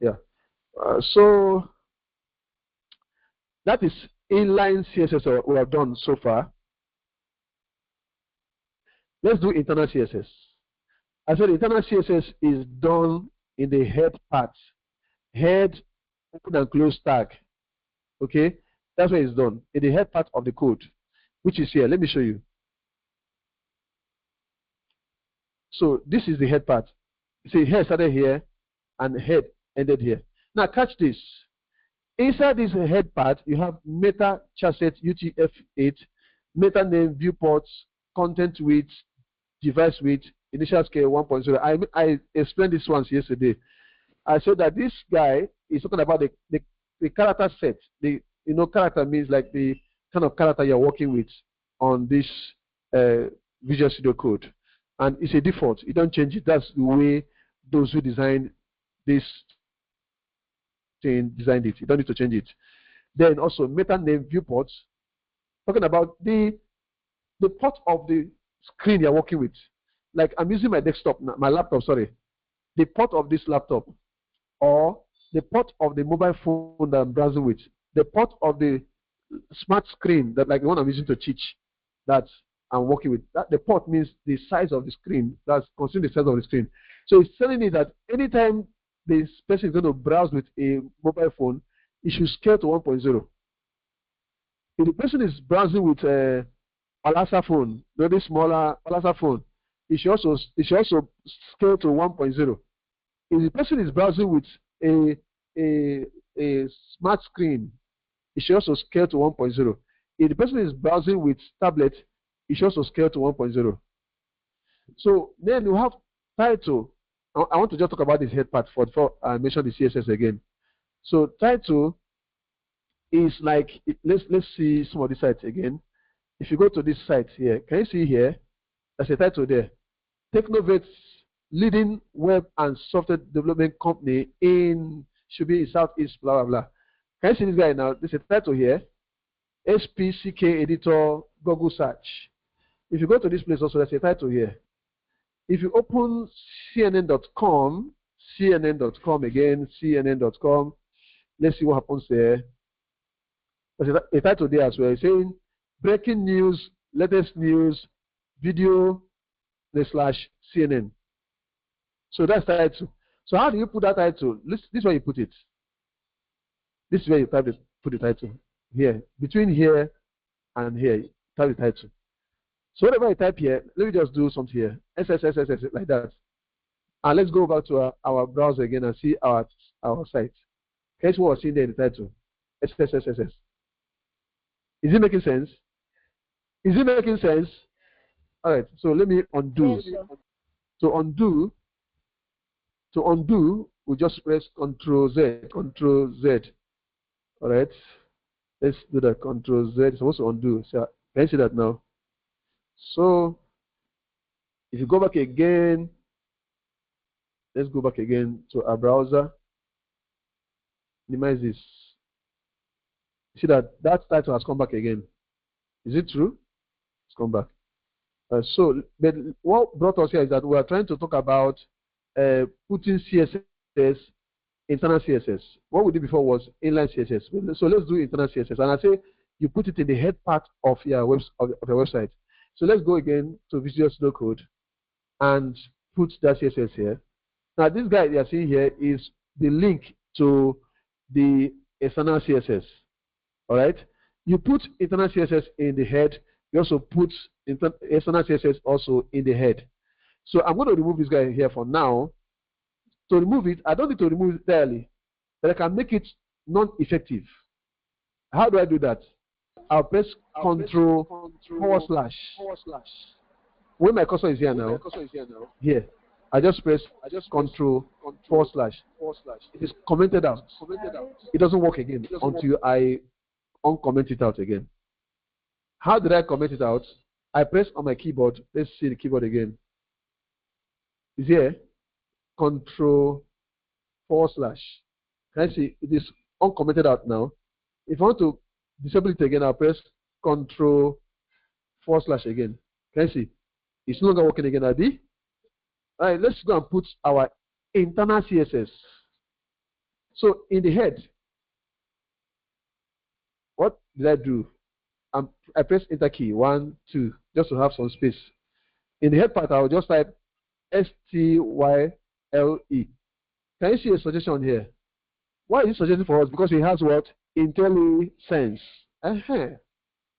Yeah. So that is inline CSS we have done so far. Let's do internal CSS. I said internal CSS is done in the head part. Head, open and close tag. Okay, that's where it's done in the head part of the code, which is here. Let me show you. So this is the head part. See, head started here and head ended here. Now catch this. Inside this head part, you have meta chassis UTF-8, meta name, viewports, content width, device width, initial scale 1.0. I explained this once yesterday. I said that this guy is talking about the character set. Character means like the kind of character you're working with on this Visual Studio Code. And it's a default. You don't change it. That's the way those who designed this thing designed it. You don't need to change it. Then also meta name viewports, talking about the port of the screen you're working with. Like I'm using my desktop, my laptop, sorry. The port of this laptop, or the port of the mobile phone that I'm browsing with, the port of the smart screen that like the one I'm using to teach that I'm working with. That the port means the size of the screen. That's considering the size of the screen. So it's telling me that anytime this person is going to browse with a mobile phone, it should scale to 1.0. If the person is browsing with a Palasa phone, very smaller Palasa phone, it should also scale to 1.0. If the person is browsing with a smart screen, it should also scale to 1.0. If the person is browsing with tablet, it should also scale to 1.0. So then you have title. I want to just talk about this head part before I mention the CSS again. So title is like, let's see some of the sites again. If you go to this site here, can you see here? There's a title there. Technovate's leading web and software development company should be in Southeast, blah, blah, blah. Can you see this guy now? There's a title here. SPCK editor, Google search. If you go to this place also, there's a title here. If you open CNN.com again, CNN.com, let's see what happens there. There's a title there as well. It's saying breaking news, latest news, video, /CNN. So that's the title. So how do you put that title? This is where you put it. This is where you put the title. Here. Between here and here, you type the title. So whatever you type here, let me just do something here. SSSSS like that. And let's go back to our browser again and see our site. Here's what we're seeing there in the title. SSSSS. Is it making sense? Is it making sense? All right. So let me undo. To undo, we just press Ctrl Z. Ctrl Z. All right. Let's do that. Ctrl Z. It's supposed to undo. So can you see that now? So if you go back again, let's go back again to our browser. Minimize this. See that title has come back again. Is it true? It's come back. So, but what brought us here is that we are trying to talk about putting CSS, internal CSS. What we did before was inline CSS. So let's do internal CSS. And I say you put it in the head part of your website. So let's go again to Visual Studio Code and put that CSS here. Now this guy you are seeing here is the link to the external CSS. All right. You put internal CSS in the head. You also put external CSS also in the head. So I'm going to remove this guy here for now. To remove it, I don't need to remove it entirely, but I can make it non-effective. How do I do that? I'll press Ctrl // Where my cursor is here now, here, I just press Ctrl // It is commented out. It doesn't work again until I uncomment it out again. How did I comment it out? I press on my keyboard. Let's see the keyboard again. Is here. Ctrl // Can I see it is uncommented out now? If I want to disable it again, I'll press Ctrl / again. Can I see? It's no longer working again, Abi. All right, let's go and put our internal CSS. So in the head, what did I do? I press enter key 1, 2, just to have some space. In the head part, I'll just type STYLE. Can you see a suggestion here? Why is it suggesting for us? Because it has what? IntelliSense.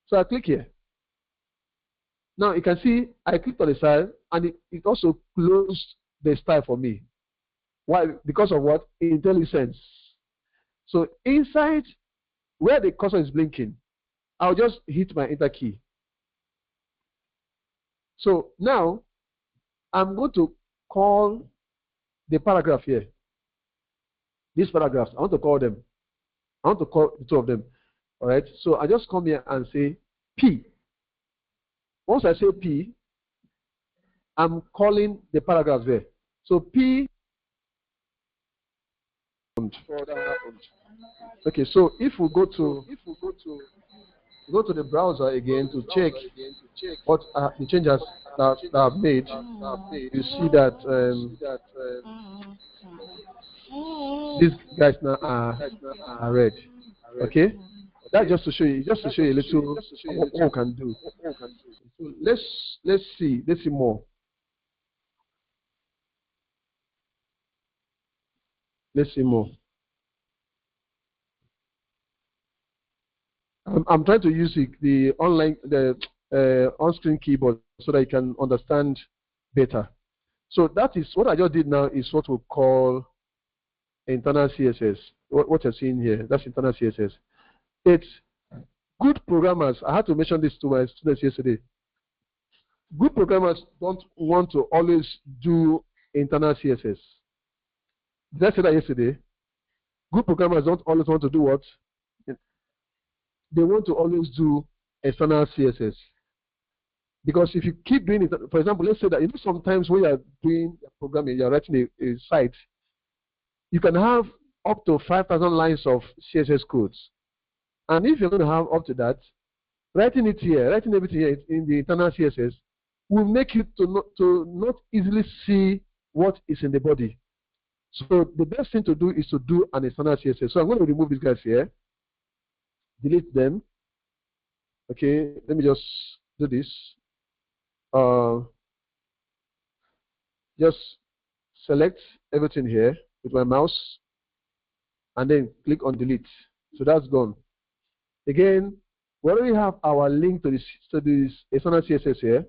So I click here. Now you can see I clicked on the style and it also closed the style for me. Why? Because of what? IntelliSense. So inside where the cursor is blinking, I'll just hit my enter key. So now I'm going to call the paragraph here. These paragraphs, I want to call them. I want to call the two of them. All right. So I just come here and say P. Once I say P, I'm calling the paragraph there. So P. Okay. So if we go to the browser again to check what the changes that I've made, you see that these guys now are red. Okay, that's just to show you a little what one can do. So let's see more. Let's see more. I'm trying to use the on-screen keyboard so that you can understand better. So that is what I just did now is what we call internal CSS. What you're seeing here, that's internal CSS. It's good programmers. I had to mention this to my students yesterday. Good programmers don't want to always do internal CSS. Did I say that yesterday? Good programmers don't always want to do what? They want to always do external CSS. Because if you keep doing it, for example, let's say that sometimes when you're doing programming, you're writing a site, you can have up to 5,000 lines of CSS codes. And if you're going to have up to that, writing everything here in the internal CSS will make you to not easily see what is in the body. So the best thing to do is to do an external CSS. So I'm going to remove these guys here, delete them. Okay, let me just do this. Just select everything here with my mouse and then click on delete. So that's gone. Again, we already have our link to this external CSS here.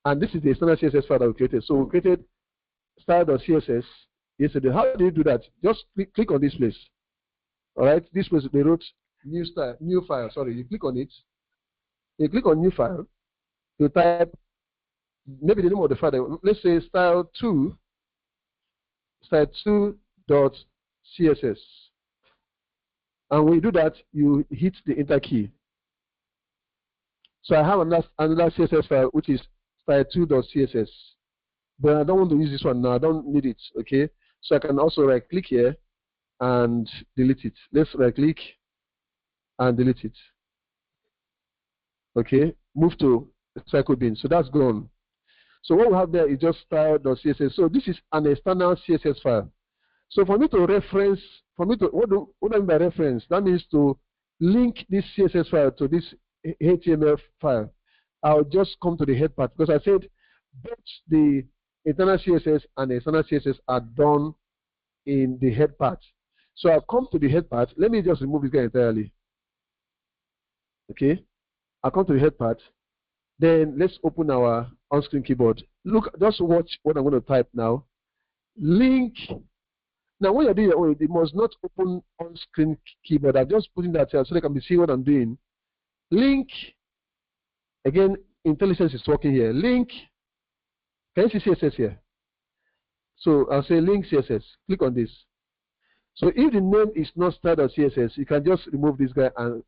And this is the external CSS file that we created. So we created style.css yesterday. How do you do that? Just click on this place. All right, this place they wrote new file. Sorry, you click on it. You click on new file. You type maybe the name of the file. Let's say style2.css. And when you do that, you hit the enter key. So I have another CSS file which is style2.css. But I don't want to use this one now. I don't need it. Okay. So I can also right click here and delete it. Let's right click and delete it. Okay. Move to cycle bin. So that's gone. So what we have there is just style.css. So this is an external CSS file. So for me to reference, what do I mean by reference? That means to link this CSS file to this HTML file. I'll just come to the head part because I said both the internal CSS and the external CSS are done in the head part. So I'll come to the head part. Let me just remove this guy entirely. Okay. I'll come to the head part. Then let's open our on-screen keyboard. Look, just watch what I'm going to type now. Link. Now, when you're doing your own, it must not open on-screen keyboard. I'm just putting that here so they can see what I'm doing. Link. Again, IntelliSense is working here. Link. Can you see CSS here? So I'll say link CSS. Click on this. So if the name is not style.css, you can just remove this guy and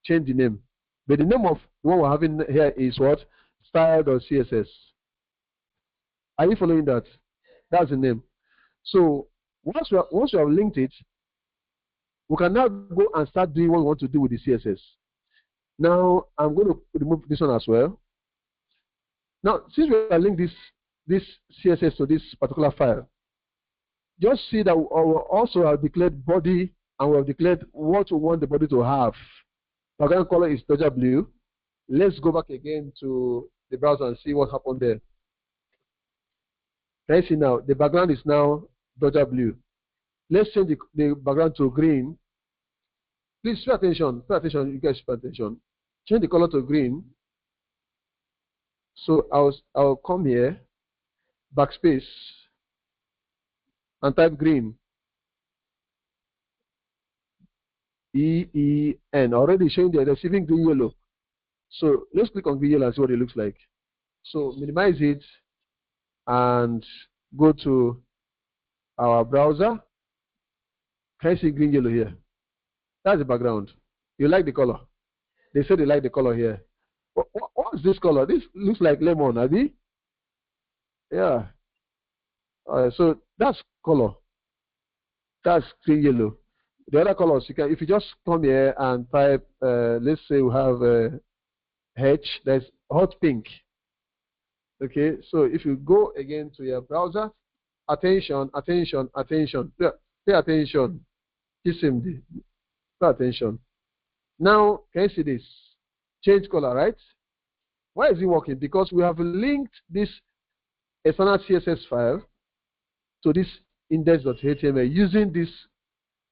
change the name. But the name of the one we're having here is what? Style.css. Are you following that? That's the name. So once we have linked it, we can now go and start doing what we want to do with the CSS. Now I'm going to remove this one as well. Now, since we have linked this CSS to this particular file, just see that we also have declared body, and we have declared what we want the body to have. Background color is Dodger blue. Let's go back again to the browser and see what happened there. Can you see now? The background is now Dodger blue. Let's change the background to green. Please pay attention. Pay attention. You guys pay attention. Change the color to green. So I'll come here, backspace, and type green. EEN. Already showing the receiving green yellow. So let's click on green yellow and see what it looks like. So minimize it and go to our browser. Can you see green yellow here? That's the background. You like the color? They said they like the color here. What's this color? This looks like lemon, Abi. Yeah. So that's color. That's green yellow. The other colors, you can, if you just come here and type, let's say we have H, there's hot pink. Okay, so if you go again to your browser, attention, attention, attention, pay attention. Pay attention. Now, can you see this? Change color, right? Why is it working? Because we have linked this external CSS file to this index.html using this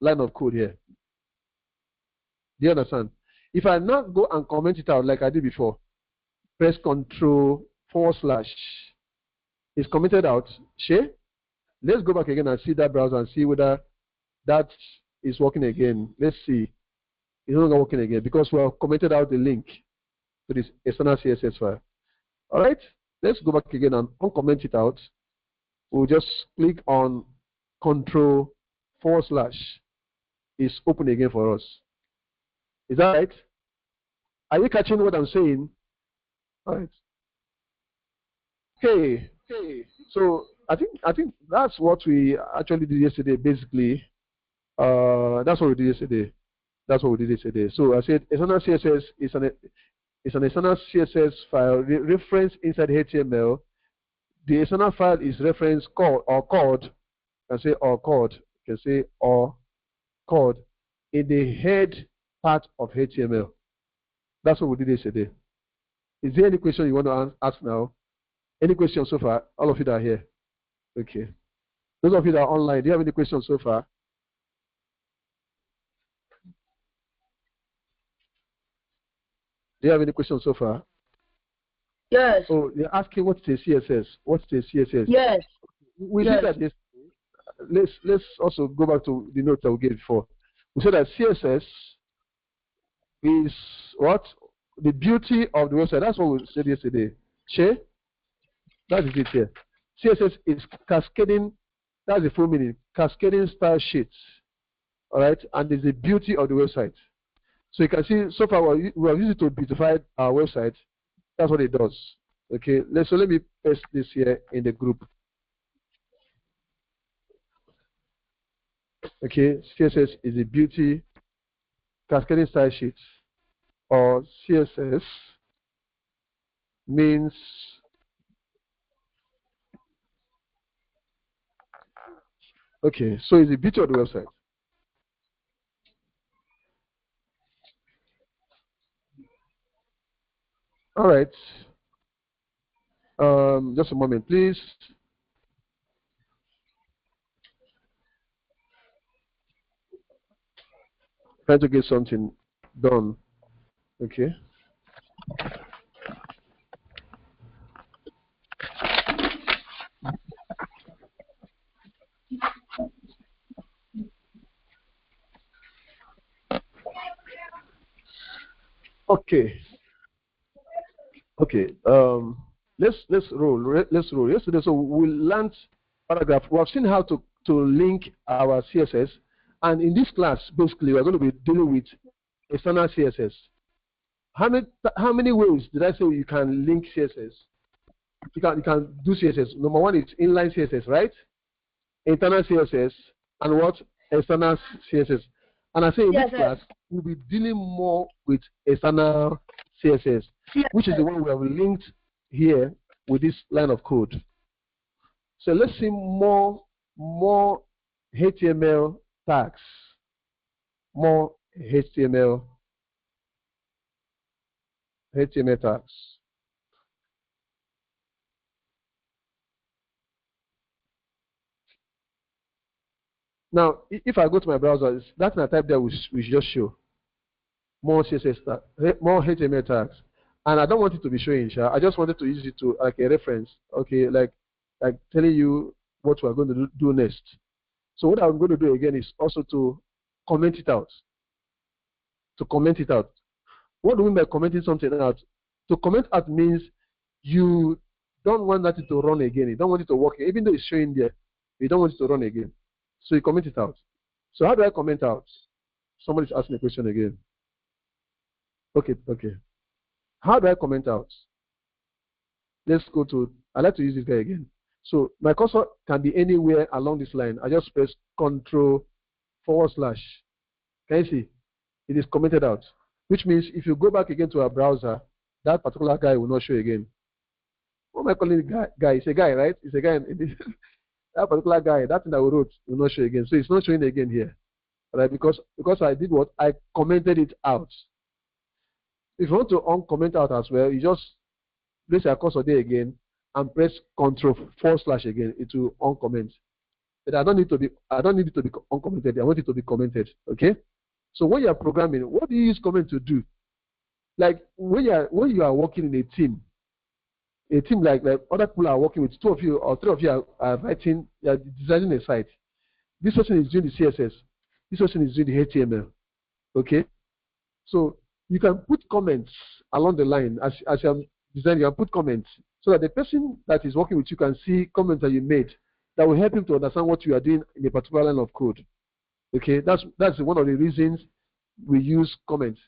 line of code here. Do you understand? If I now go and comment it out like I did before, press Ctrl /. It's commented out. Share. Let's go back again and see that browser and see whether that is working again. Let's see. It's no longer working again because we have commented out the link to this external CSS file. All right. Let's go back again and uncomment it out. We'll just click on Ctrl /. It's open again for us. Is that right? Are you catching what I'm saying? All right. Okay. So I think that's what we actually did yesterday. Basically, that's what we did yesterday. So I said external CSS is an external CSS file reference inside HTML. The external file is reference code. Can say or code. Can say or code in the head part of HTML. That's what we did yesterday. Is there any question you want to ask now? Any questions so far? All of you that are here. Okay. Those of you that are online, do you have any questions so far? Do you have any questions so far? Yes. Oh, they're asking what's the CSS? What's the CSS? Yes. We did that yesterday. Let's also go back to the notes that we gave before. We said that CSS is what? The beauty of the website. That's what we said yesterday. Shay? That is it here. CSS is cascading. That's the full meaning. Cascading style sheets. All right, and it's the beauty of the website. So you can see so far we have used it to beautify our website. That's what it does. Okay, so let me paste this here in the group. Okay, CSS is the beauty cascading style sheets, or CSS means okay. So it's the beauty of the website. All right. Just a moment, please. Trying to get something done. Okay. Okay. Let's roll. Yesterday, so we learned paragraph. We have seen how to link our CSS, and in this class, basically, we're going to be dealing with external CSS. How many ways did I say you can link CSS? You can do CSS. Number one is inline CSS, right? Internal CSS, and what? External CSS. And I say in this class, we'll be dealing more with external CSS, which is the one we have linked here with this line of code. So let's see more HTML tags, more HTML tags. Now, if I go to my browser, that I type there will just show more CSS tags, more HTML tags, and I don't want it to be showing. I just wanted to use it to like a reference. Okay, like telling you what we're going to do next. So what I'm going to do again is also to comment it out. To comment it out. What do we mean by commenting something out? To comment out means you don't want that to run again. You don't want it to work, even though it's showing there. You don't want it to run again. So you comment it out. So how do I comment out? Somebody's asking a question again. Okay. How do I comment out? Let's go to, I like to use this guy again. So my cursor can be anywhere along this line. I just press Control /. Can you see? It is commented out, which means if you go back again to our browser, that particular guy will not show again. What am I calling the guy? It's a guy, right? It's a guy. That particular guy, that thing that we wrote will not show again. So it's not showing again here, right? Because I did what? I commented it out. If you want to uncomment out as well, you just place your cursor there again and press Control / again. It will uncomment. But I don't need it to be uncommented. I want it to be commented. Okay. So when you are programming, what do you use comment to do? Like when you are working in a team like other people are working with, 2 of you or 3 of you are writing, you are designing a site. This person is doing the CSS. This person is doing the HTML. Okay. So you can put comments along the line as you're designing. You can put comments so that the person that is working with you can see comments that you made that will help him to understand what you are doing in a particular line of code. Okay, that's one of the reasons we use comments.